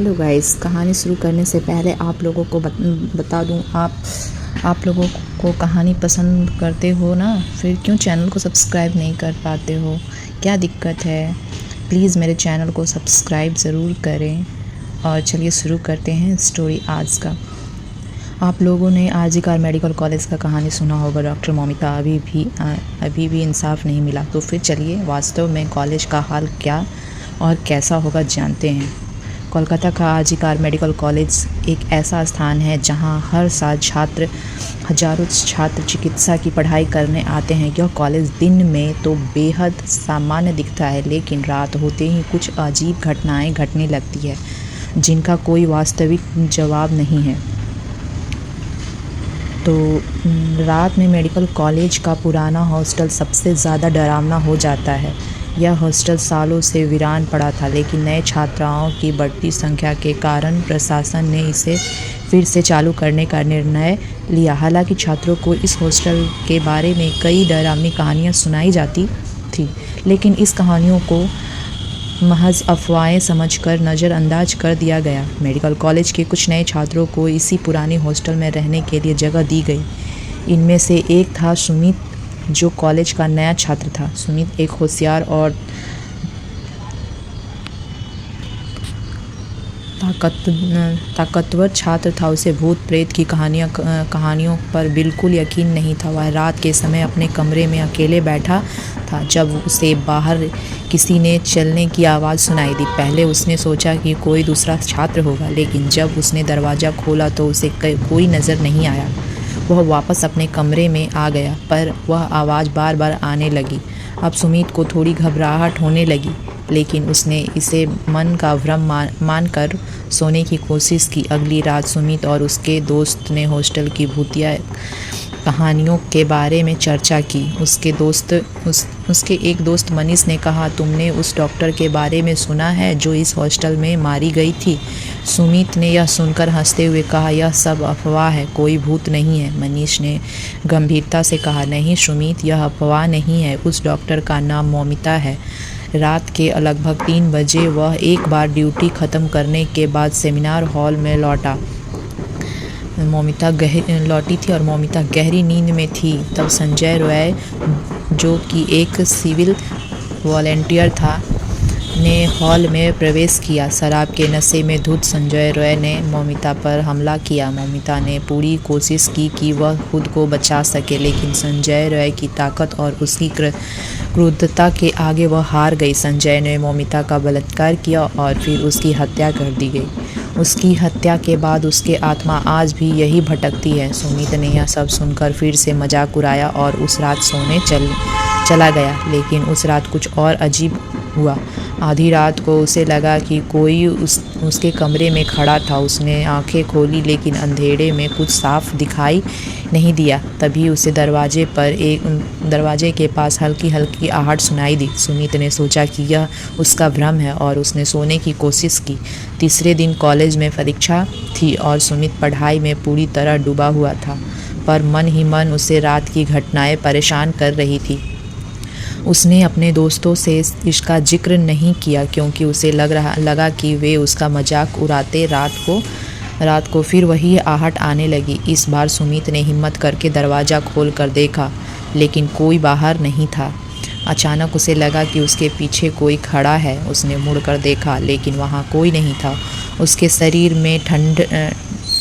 Hello guys, कहानी शुरू करने से पहले आप लोगों को बता दूं, आप लोगों को कहानी पसंद करते हो ना, फिर क्यों चैनल को सब्सक्राइब नहीं कर पाते हो? क्या दिक्कत है? प्लीज़ मेरे चैनल को सब्सक्राइब ज़रूर करें। और चलिए शुरू करते हैं स्टोरी आज का। आप लोगों ने आरजीकर मेडिकल कॉलेज का कहानी सुना होगा। डॉक्टर मौमिता अभी भी इंसाफ नहीं मिला। तो फिर चलिए वास्तव में कॉलेज का हाल क्या और कैसा होगा जानते हैं। कोलकाता का आरजीकर मेडिकल कॉलेज एक ऐसा स्थान है जहां हर साल हजारों छात्र चिकित्सा की पढ़ाई करने आते हैं। यह कॉलेज दिन में तो बेहद सामान्य दिखता है, लेकिन रात होते ही कुछ अजीब घटनाएं घटने लगती है जिनका कोई वास्तविक जवाब नहीं है। तो रात में मेडिकल कॉलेज का पुराना हॉस्टल सबसे ज़्यादा डरावना हो जाता है। यह हॉस्टल सालों से वीरान पड़ा था, लेकिन नए छात्राओं की बढ़ती संख्या के कारण प्रशासन ने इसे फिर से चालू करने का निर्णय लिया। हालांकि छात्रों को इस हॉस्टल के बारे में कई डरावनी कहानियां सुनाई जाती थी, लेकिन इस कहानियों को महज अफवाहें समझकर नज़रअंदाज कर दिया गया। मेडिकल कॉलेज के कुछ नए छात्रों को इसी पुरानी हॉस्टल में रहने के लिए जगह दी गई। इनमें से एक था सुमित, जो कॉलेज का नया छात्र था। सुमित एक होशियार और ताकतवर छात्र था। उसे भूत प्रेत की कहानियों पर बिल्कुल यकीन नहीं था। वह रात के समय अपने कमरे में अकेले बैठा था जब उसे बाहर किसी ने चलने की आवाज़ सुनाई दी। पहले उसने सोचा कि कोई दूसरा छात्र होगा, लेकिन जब उसने दरवाज़ा खोला तो उसे कोई नज़र नहीं आया। वह वापस अपने कमरे में आ गया, पर वह आवाज़ बार बार आने लगी। अब सुमित को थोड़ी घबराहट होने लगी, लेकिन उसने इसे मन का भ्रम मानकर सोने की कोशिश की। अगली रात सुमित और उसके दोस्त ने हॉस्टल की भूतिया कहानियों के बारे में चर्चा की। उसके एक दोस्त मनीष ने कहा, तुमने उस डॉक्टर के बारे में सुना है जो इस हॉस्टल में मारी गई थी? सुमित ने यह सुनकर हंसते हुए कहा, यह सब अफवाह है, कोई भूत नहीं है। मनीष ने गंभीरता से कहा, नहीं सुमित, यह अफवाह नहीं है। उस डॉक्टर का नाम मौमिता है। रात के लगभग 3 बजे वह एक बार ड्यूटी ख़त्म करने के बाद सेमिनार हॉल में लौटी थी और मौमिता गहरी नींद में थी। तब संजय रॉय, जो कि एक सिविल वॉलंटियर था, ने हॉल में प्रवेश किया। शराब के नशे में धुत संजय रॉय ने मौमिता पर हमला किया। मौमिता ने पूरी कोशिश की कि वह खुद को बचा सके, लेकिन संजय रॉय की ताकत और उसकी क्रूरता के आगे वह हार गई। संजय ने मौमिता का बलात्कार किया और फिर उसकी हत्या कर दी गई। उसकी हत्या के बाद उसकी आत्मा आज भी यही भटकती है। सुमित ने यह सब सुनकर फिर से मजाक उड़ाया और उस रात सोने चला गया। लेकिन उस रात कुछ और अजीब हुआ। आधी रात को उसे लगा कि कोई उसके कमरे में खड़ा था। उसने आंखें खोली, लेकिन अंधेरे में कुछ साफ दिखाई नहीं दिया। तभी उसे दरवाजे के पास हल्की हल्की आहट सुनाई दी। सुमित ने सोचा कि यह उसका भ्रम है और उसने सोने की कोशिश की। तीसरे दिन कॉलेज में परीक्षा थी और सुमित पढ़ाई में पूरी तरह डूबा हुआ था, पर मन ही मन उसे रात की घटनाएं परेशान कर रही थी। उसने अपने दोस्तों से इसका जिक्र नहीं किया, क्योंकि उसे लगा कि वे उसका मजाक उड़ाते। रात को फिर वही आहट आने लगी। इस बार सुमित ने हिम्मत करके दरवाज़ा खोल कर देखा, लेकिन कोई बाहर नहीं था। अचानक उसे लगा कि उसके पीछे कोई खड़ा है। उसने मुड़कर देखा, लेकिन वहाँ कोई नहीं था। उसके शरीर में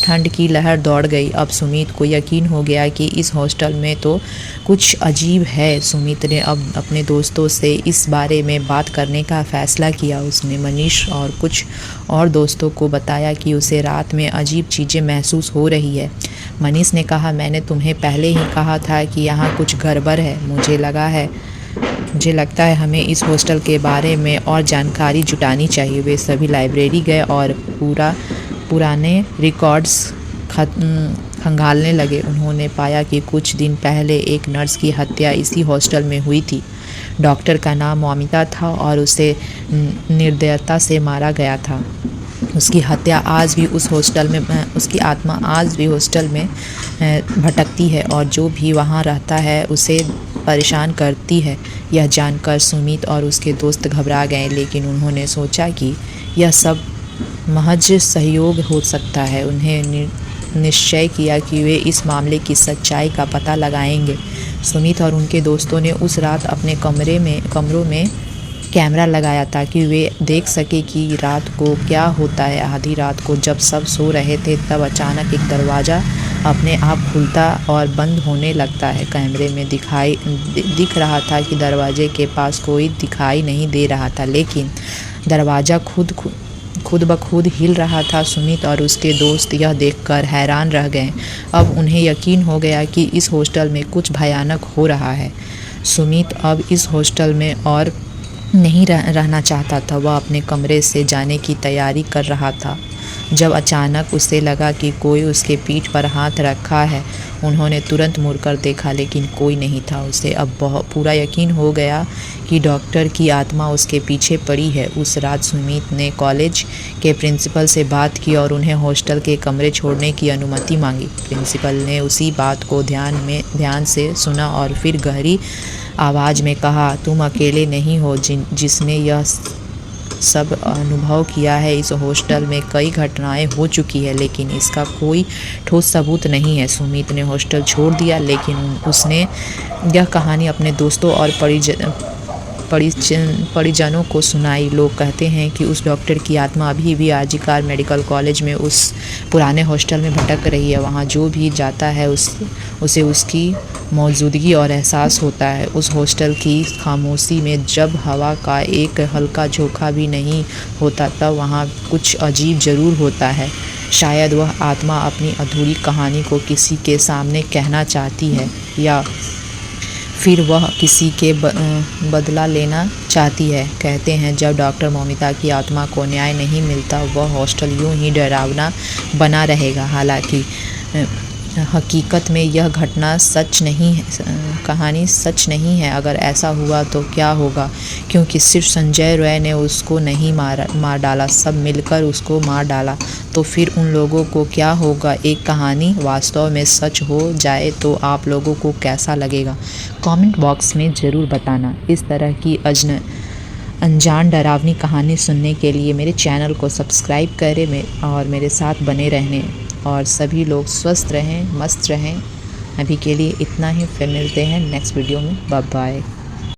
ठंड की लहर दौड़ गई। अब सुमित को यकीन हो गया कि इस हॉस्टल में तो कुछ अजीब है। सुमित ने अब अपने दोस्तों से इस बारे में बात करने का फैसला किया। उसने मनीष और कुछ और दोस्तों को बताया कि उसे रात में अजीब चीज़ें महसूस हो रही है। मनीष ने कहा, मैंने तुम्हें पहले ही कहा था कि यहाँ कुछ गड़बड़ है। मुझे लगता है हमें इस हॉस्टल के बारे में और जानकारी जुटानी चाहिए। वे सभी लाइब्रेरी गए और पुराने रिकॉर्ड्स खंगालने लगे। उन्होंने पाया कि कुछ दिन पहले एक नर्स की हत्या इसी हॉस्टल में हुई थी। डॉक्टर का नाम मौमिता था और उसे निर्दयता से मारा गया था। उसकी आत्मा आज भी हॉस्टल में भटकती है और जो भी वहाँ रहता है उसे परेशान करती है। यह जानकर सुमित और उसके दोस्त घबरा गए, लेकिन उन्होंने सोचा कि यह सब महज सहयोग हो सकता है। उन्हें निश्चय किया कि वे इस मामले की सच्चाई का पता लगाएंगे। सुमित और उनके दोस्तों ने उस रात अपने कमरों में कैमरा लगाया ताकि वे देख सके कि रात को क्या होता है। आधी रात को जब सब सो रहे थे तब अचानक एक दरवाज़ा अपने आप खुलता और बंद होने लगता है। कैमरे में दिख रहा था कि दरवाजे के पास कोई दिखाई नहीं दे रहा था, लेकिन दरवाज़ा खुद ब खुद हिल रहा था। सुमित और उसके दोस्त यह देखकर हैरान रह गए। अब उन्हें यकीन हो गया कि इस हॉस्टल में कुछ भयानक हो रहा है। सुमित अब इस हॉस्टल में और नहीं रहना चाहता था। वह अपने कमरे से जाने की तैयारी कर रहा था जब अचानक उसे लगा कि कोई उसके पीठ पर हाथ रखा है। उन्होंने तुरंत मुड़कर देखा, लेकिन कोई नहीं था। उसे अब पूरा यकीन हो गया कि डॉक्टर की आत्मा उसके पीछे पड़ी है। उस रात सुमित ने कॉलेज के प्रिंसिपल से बात की और उन्हें हॉस्टल के कमरे छोड़ने की अनुमति मांगी। प्रिंसिपल ने उसी बात को ध्यान से सुना और फिर गहरी आवाज़ में कहा, तुम अकेले नहीं हो जिसने यह सब अनुभव किया है। इस हॉस्टल में कई घटनाएं हो चुकी है, लेकिन इसका कोई ठोस सबूत नहीं है। सुमित ने हॉस्टल छोड़ दिया, लेकिन उसने यह कहानी अपने दोस्तों और परिजनों को सुनाई। लोग कहते हैं कि उस डॉक्टर की आत्मा अभी भी आरजीकर मेडिकल कॉलेज में उस पुराने हॉस्टल में भटक रही है। वहाँ जो भी जाता है उसे उसकी मौजूदगी और एहसास होता है। उस हॉस्टल की खामोशी में जब हवा का एक हल्का झोंका भी नहीं होता, तब वहाँ कुछ अजीब ज़रूर होता है। शायद वह आत्मा अपनी अधूरी कहानी को किसी के सामने कहना चाहती है, या फिर वह किसी के बदला लेना चाहती है। कहते हैं जब डॉक्टर मौमिता की आत्मा को न्याय नहीं मिलता, वह हॉस्टल यूं ही डरावना बना रहेगा। हालांकि हकीकत में यह कहानी सच नहीं है। अगर ऐसा हुआ तो क्या होगा? क्योंकि सिर्फ संजय रॉय ने उसको नहीं मार डाला, सब मिलकर उसको मार डाला। तो फिर उन लोगों को क्या होगा? एक कहानी वास्तव में सच हो जाए तो आप लोगों को कैसा लगेगा? कमेंट बॉक्स में ज़रूर बताना। इस तरह की अनजान डरावनी कहानी सुनने के लिए मेरे चैनल को सब्सक्राइब करें और मेरे साथ बने रहने। और सभी लोग स्वस्थ रहें, मस्त रहें। अभी के लिए इतना ही, फिर मिलते हैं नेक्स्ट वीडियो में। Bye bye.